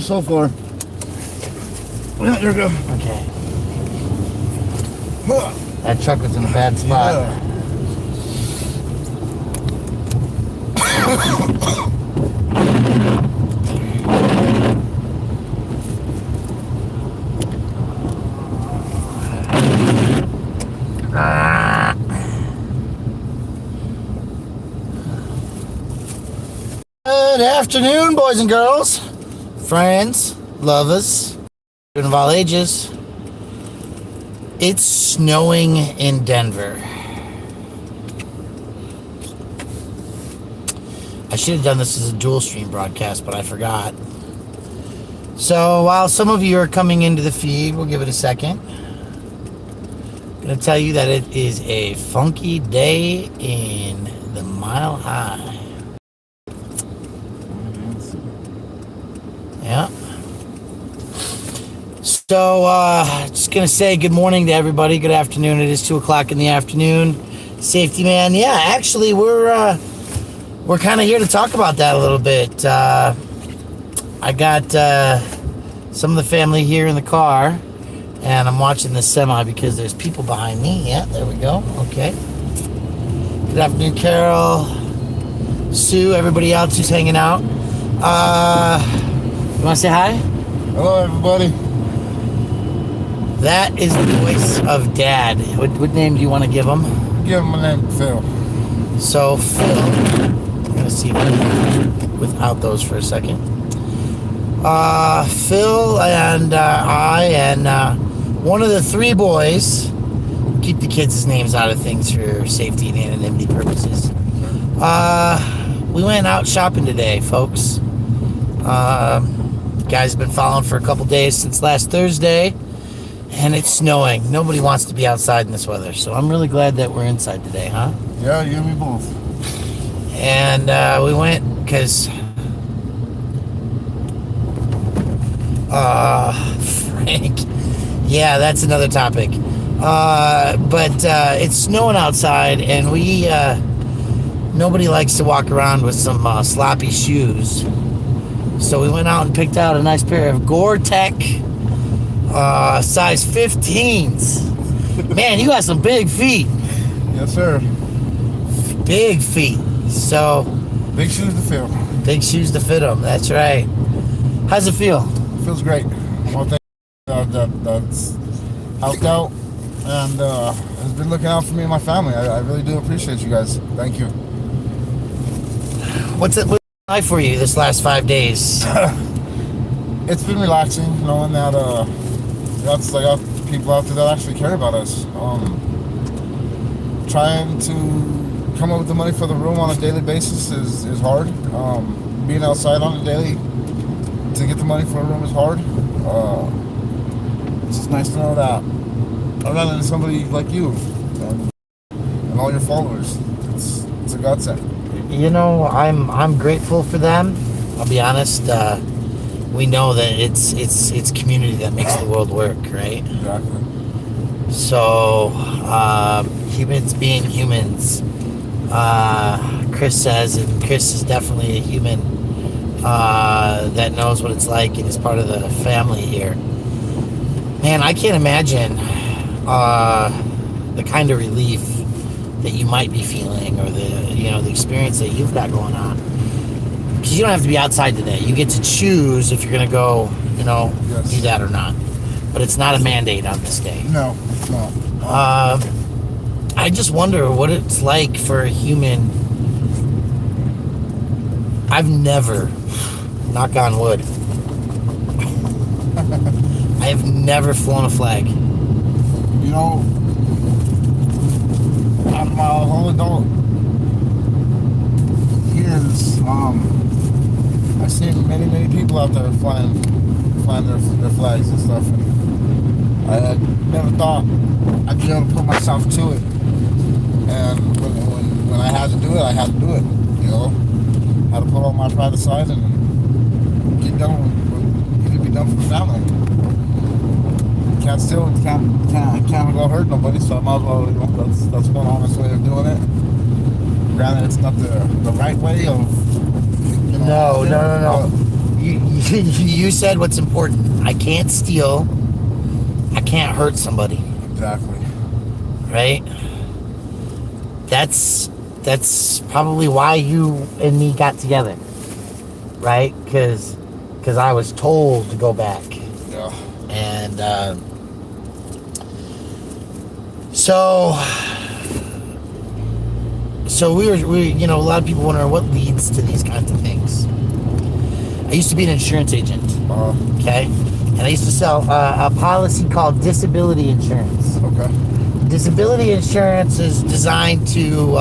so far. Yeah, you're good. Okay. That truck was in a bad spot. Yeah. Good afternoon, boys and girls, friends, lovers, children of all ages. It's snowing in Denver. I should have done this as a dual stream broadcast, but I forgot. So while some of you are coming into the feed, we'll give it a second. I'm going to tell you that it is a funky day in the Mile High. Yeah. So, just going to say good morning to everybody. Good afternoon. It is 2 o'clock in the afternoon. Safety man. Yeah, actually, we're kind of here to talk about that a little bit. I got some of the family here in the car, and I'm watching the semi because there's people behind me. Yeah, there we go. Okay. Good afternoon, Carol, Sue, everybody else who's hanging out. You want to say hi? Hello, everybody. That is the voice of Dad. What name do you want to give him? Give him my name, Phil. So, Phil, I'm going to see without those for a second. Phil and I and one of the three boys, keep the kids' names out of things for safety and anonymity purposes. We went out shopping today, folks. Guys have been following for a couple days since last Thursday, and it's snowing. Nobody wants to be outside in this weather, so I'm really glad that we're inside today, huh? Yeah, you and me both. And we went because Frank, yeah, that's another topic. But it's snowing outside, and we nobody likes to walk around with some sloppy shoes. So we went out and picked out a nice pair of Gore-Tex size 15s. Man, you got some big feet. Yes, sir. Big feet. So Big shoes to fill. big shoes to fit them. That's right. How's it feel? Feels great. One thing that's helped out and has been looking out for me and my family. I really do appreciate you guys. Thank you. What's it like for you this last 5 days? It's been relaxing knowing that that's like people out there that actually care about us. Trying to come up with the money for the room on a daily basis is hard. Being outside on a daily to get the money for a room is hard. It's just nice to know that I'm not into somebody like you and all your followers. It's a godsend. You know, I'm grateful for them. I'll be honest. We know that it's community that makes the world work, right? Exactly. So humans being humans, Chris says, and Chris is definitely a human that knows what it's like and is part of the family here. Man, I can't imagine the kind of relief that you might be feeling, or the experience that you've got going on. Because you don't have to be outside today. You get to choose if you're going to go, Yes. do that or not. But it's not a mandate on this day. No. I just wonder what it's like for a human. I've never, knock on wood, I have never flown a flag. Out of my whole adult years, I've seen many people out there flying their flags and stuff, and I never thought I'd be able to put myself to it. And when I had to do it, I had to do it. Had to put all my pride aside and get done with what needed to be done for the family. Can't steal, can't go hurt nobody, so I might as well, that's one honest way of doing it. Granted, it's not the right way of, No. you said what's important. I can't steal. I can't hurt somebody. Exactly. Right? That's probably why you and me got together. Right? Because I was told to go back. Yeah. And so we a lot of people wonder what leads to these kinds of things. I used to be an insurance agent. Okay? And I used to sell a policy called disability insurance. Okay. Disability insurance is designed to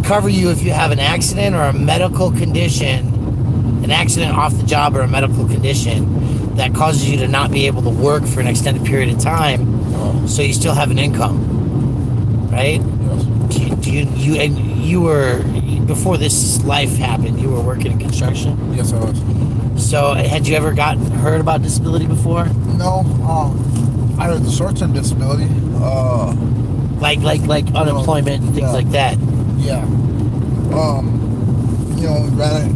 cover you if you have an accident or a medical condition, an accident off the job or a medical condition that causes you to not be able to work for an extended period of time, so you still have an income, right? Yes. You were, before this life happened, you were working in construction? Yes, I was. So had you ever heard about disability before? No. I had the short-term disability. Like unemployment and things like that. Yeah. Granted,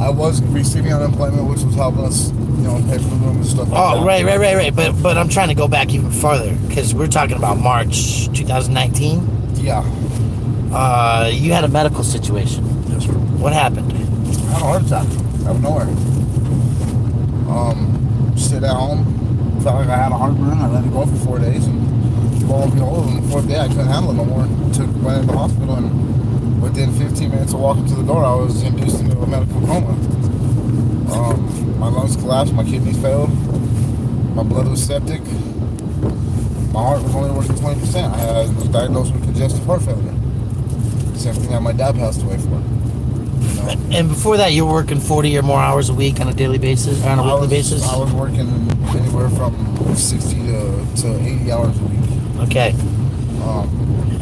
I was receiving unemployment, which was helping us, pay for the room and stuff like that. Oh, right. But I'm trying to go back even farther, because we're talking about March 2019. Yeah. You had a medical situation. Yes, sir. What happened? I had a heart attack out of nowhere. Stayed at home. Felt like I had a heartburn. I let it go for 4 days, and lo and behold, on the fourth day I couldn't handle it no more. Went into the hospital, and within 15 minutes of walking to the door, I was induced into a medical coma. My lungs collapsed, my kidneys failed, my blood was septic, my heart was only working 20%. I was diagnosed with congestive heart failure. Same thing that my dad passed away for. And before that, you were working 40 or more hours a week on a daily basis, or on a weekly basis? I was working anywhere from 60 to 80 hours a week. Okay.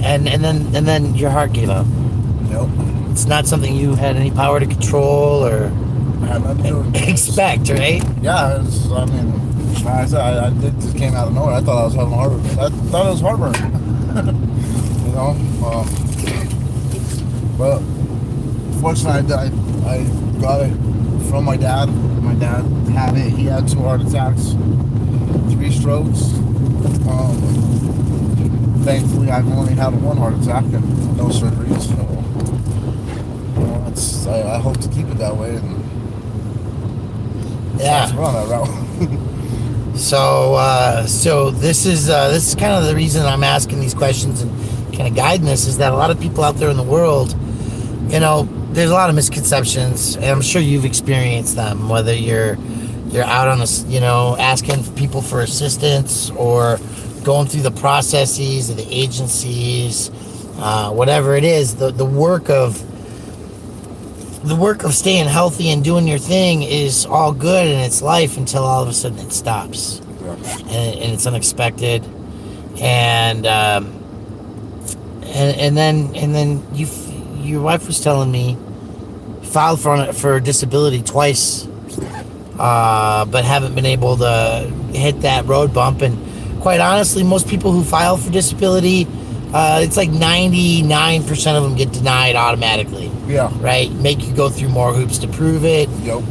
And then your heart gave up. Nope. It's not something you had any power to control or I had nothing to do with it. expect, right? Yeah, like I said, it just came out of nowhere. I thought I was having heartburn. I thought it was heartburn. But fortunately, I got it from my dad. My dad had it. He had 2 heart attacks, 3 strokes. Thankfully, I've only had 1 heart attack and no surgeries. So, I hope to keep it that way. And yeah, we're on that route. So this is kind of the reason I'm asking these questions and kind of guiding this, is that a lot of people out there in the world, there's a lot of misconceptions, and I'm sure you've experienced them, whether you're out on this, asking people for assistance or going through the processes of the agencies, whatever it is, the work of staying healthy and doing your thing is all good in its life until all of a sudden it stops. Yeah. And it's unexpected, and then your wife was telling me you filed for disability twice, but haven't been able to hit that road bump. And quite honestly, most people who file for disability, it's like 99% of them get denied automatically. Yeah. Right? Make you go through more hoops to prove it. Yep.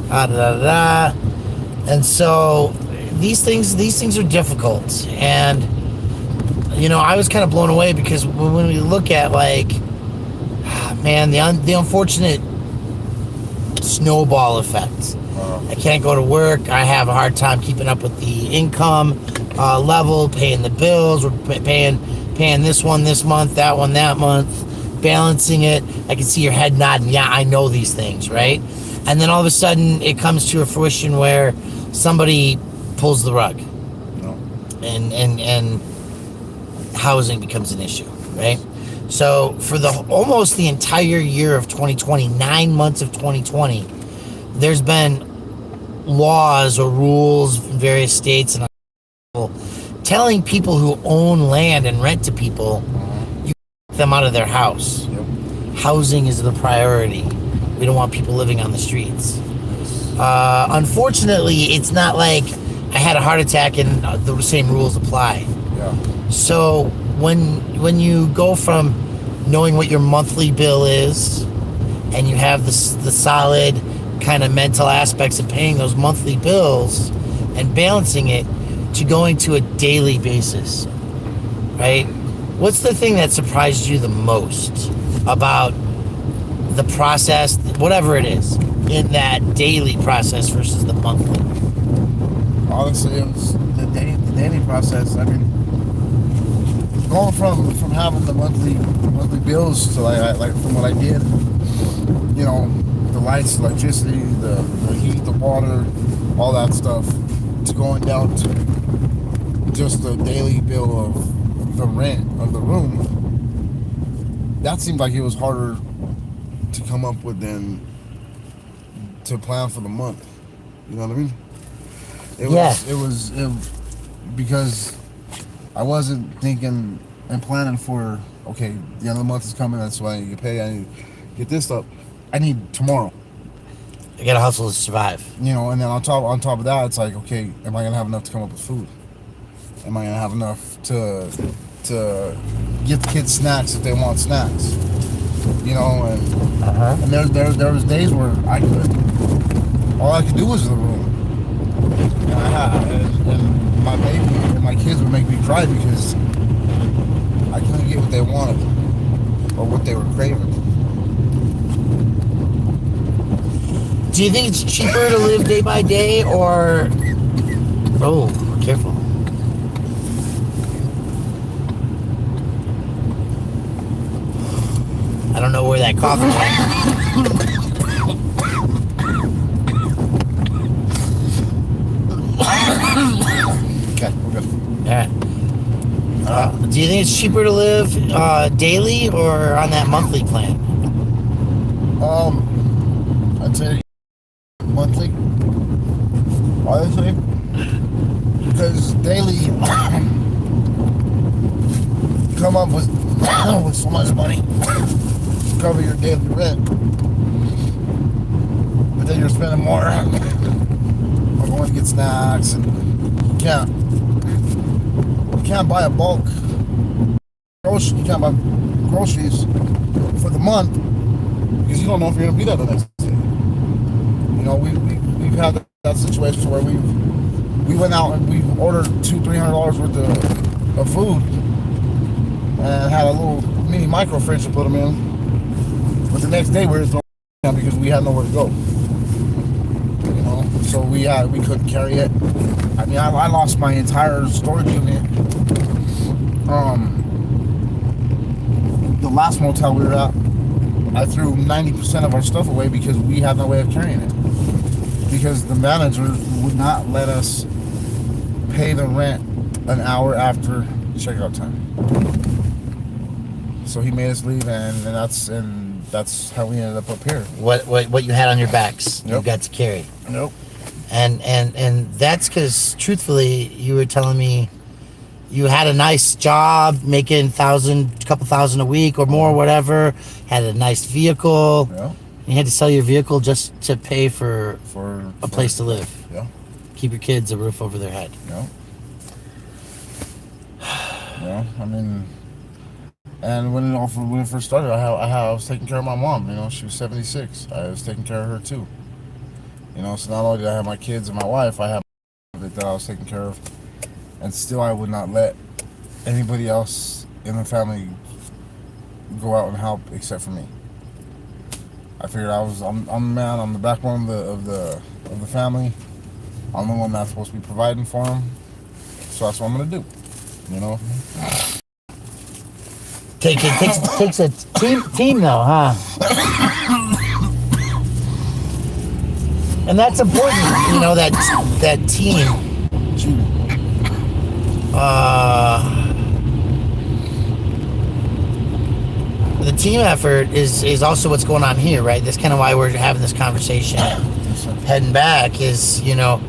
And so these things are difficult. And I was kind of blown away, because when we look at the unfortunate snowball effect. I can't go to work. I have a hard time keeping up with the income level, paying the bills. We're paying this one this month, that one that month, balancing it. I can see your head nodding. Yeah, I know these things, right? And then all of a sudden it comes to a fruition where somebody pulls the rug. No. And housing becomes an issue, right? So for almost the entire year of 2020, 9 months of 2020, there's been laws or rules in various states and telling people who own land and rent to people, you kick them out of their house. Yep. Housing is the priority. We don't want people living on the streets. Unfortunately, it's not like I had a heart attack and the same rules apply. Yeah. So when you go from knowing what your monthly bill is, and you have the solid kind of mental aspects of paying those monthly bills and balancing it to going to a daily basis, right? What's the thing that surprised you the most about the process, whatever it is, in that daily process versus the monthly? Honestly, it was the daily process. I mean, going from having the monthly bills to like from what I did, you know, the lights, electricity, the heat, the water, all that stuff, to going down to just the daily bill of the rent of the room. That seemed like it was harder to come up with than to plan for the month. You know what I mean? It was because I wasn't thinking and planning for, okay, the end of the month is coming, that's why I need to pay, I need to get this stuff. I need tomorrow. I gotta hustle to survive. You know, and then on top of that, it's like, okay, am I gonna have enough to come up with food? Am I gonna have enough to get the kids snacks if they want snacks? You know, and there was days where all I could do was in the room. And my baby and my kids would make me cry because I couldn't get what they wanted or what they were craving. Do you think it's cheaper to live day by day, or... Oh, careful. I don't know where that coffee went. Okay, we're good. All right. Do you think it's cheaper to live daily or on that monthly plan? I'd say monthly, honestly, because daily you come up with so much money to cover your daily rent, but then you're spending more on going to get snacks, and you can't buy a bulk grocery. You can't buy groceries for the month because you don't know if you're gonna be there the next day. You know, we've had that situation where we went out and we ordered $200-300 worth of food and had a little mini micro fridge to put them in. But the next day we were throwing them because we had nowhere to go. You know, so we couldn't carry it. I mean, I lost my entire storage unit. The last motel we were at, I threw 90% of our stuff away because we had no way of carrying it. Because the manager would not let us pay the rent an hour after checkout time. So he made us leave, and that's how we ended up here. What you had on your backs, Yep. You got to carry. Nope. And that's because, truthfully, you were telling me you had a nice job, making a couple thousand a week or more, whatever. Had a nice vehicle. Yeah. You had to sell your vehicle just to pay for a place to live. Yeah. Keep your kids a roof over their head. Yeah. Yeah. I mean, and when it first started, I was taking care of my mom. You know, she was 76. I was taking care of her too. You know, so not only did I have my kids and my wife, I had that I was taking care of, and still I would not let anybody else in the family go out and help except for me. I figured I'm the man. I'm the backbone of the family. I'm the one that's supposed to be providing for them. So that's what I'm gonna do. You know. Takes a team though, huh? And that's important, you know, that team. The team effort is also what's going on here, right? That's kind of why we're having this conversation. Heading back is, you know,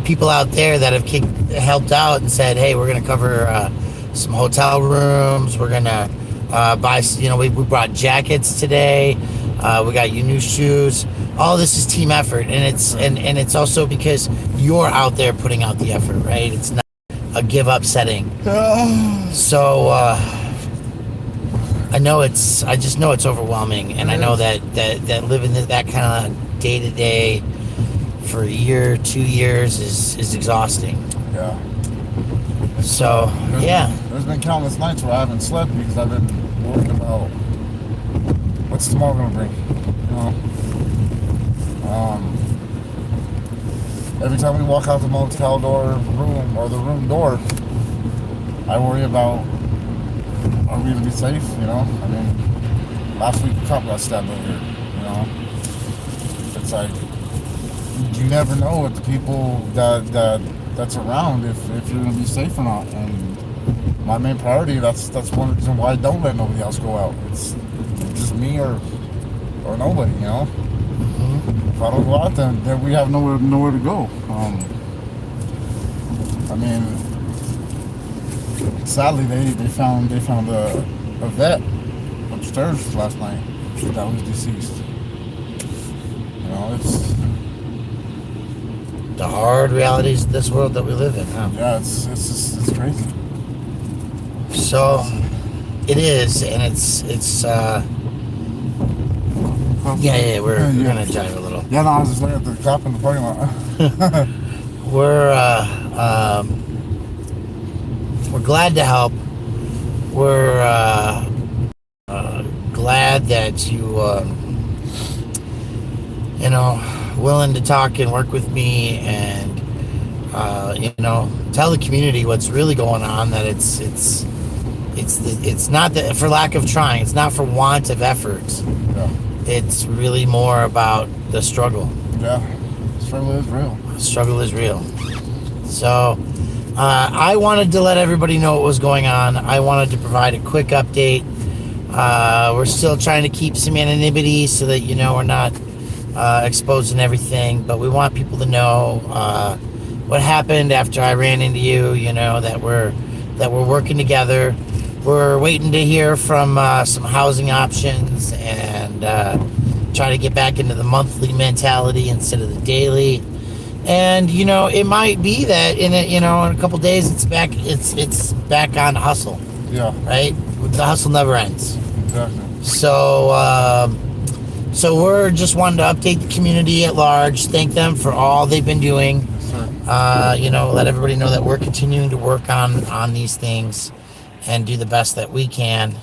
people out there that have helped out and said, hey, we're going to cover some hotel rooms. We're going to buy, you know, we brought jackets today. We got you new shoes. All this is team effort, and it's also because you're out there putting out the effort, right? It's not a give up setting. So I just know it's overwhelming, and I know that living that kind of day to day for a year, 2 years is exhausting. Yeah. So there's been countless nights where I haven't slept because I've been worried about what's tomorrow gonna bring. Every time we walk out the motel door room or the room door, I worry about, are we gonna be safe? I mean, last week a cop got stabbed over here. It's like you never know with the people that's around if you're gonna be safe or not. And my main priority, that's one reason why I don't let nobody else go out. It's just me or nobody. If I don't go out, then we have nowhere to go. I mean, sadly they found a vet upstairs last night that was deceased. It's the hard realities of this world that we live in. Huh? Yeah, it's crazy. So it is, and it's we're gonna jive a little. Yeah, no, I was just looking at the cop in the parking lot. We're glad to help. We're glad that you willing to talk and work with me, and tell the community what's really going on. That it's not that for lack of trying. It's not for want of effort. Yeah. It's really more about the struggle. Yeah, struggle is real. Struggle is real. So I wanted to let everybody know what was going on. I wanted to provide a quick update. We're still trying to keep some anonymity so that we're not exposing everything, but we want people to know what happened after I ran into you. That we're working together. We're waiting to hear from some housing options and try to get back into the monthly mentality instead of the daily. And it might be that in a couple days it's back on hustle. Yeah. Right. The hustle never ends. Exactly. So we're just wanting to update the community at large. Thank them for all they've been doing. Sure. Let everybody know that we're continuing to work on these things and do the best that we can.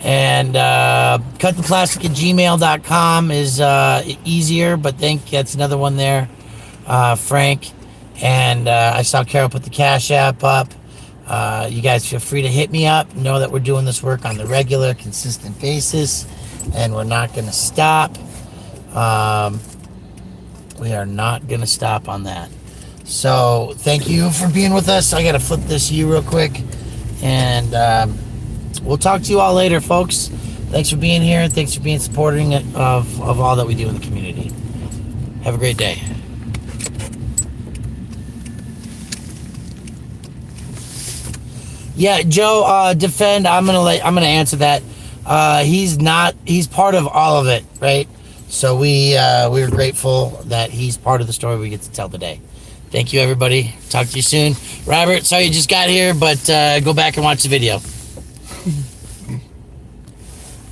And cuttheplastic@gmail.com is easier, but that's another one there. Frank. And I saw Carol put the Cash App up. You guys feel free to hit me up. Know that we're doing this work on the regular, consistent basis, and we're not going to stop. We are not going to stop on that. So thank you for being with us. I got to flip this to you real quick. And we'll talk to you all later, folks. Thanks for being here. And thanks for being supporting of all that we do in the community. Have a great day. Yeah, Joe, defend. I'm gonna answer that. He's part of all of it, right? So we're grateful that he's part of the story we get to tell today. Thank you, everybody. Talk to you soon. Robert, sorry you just got here, but go back and watch the video.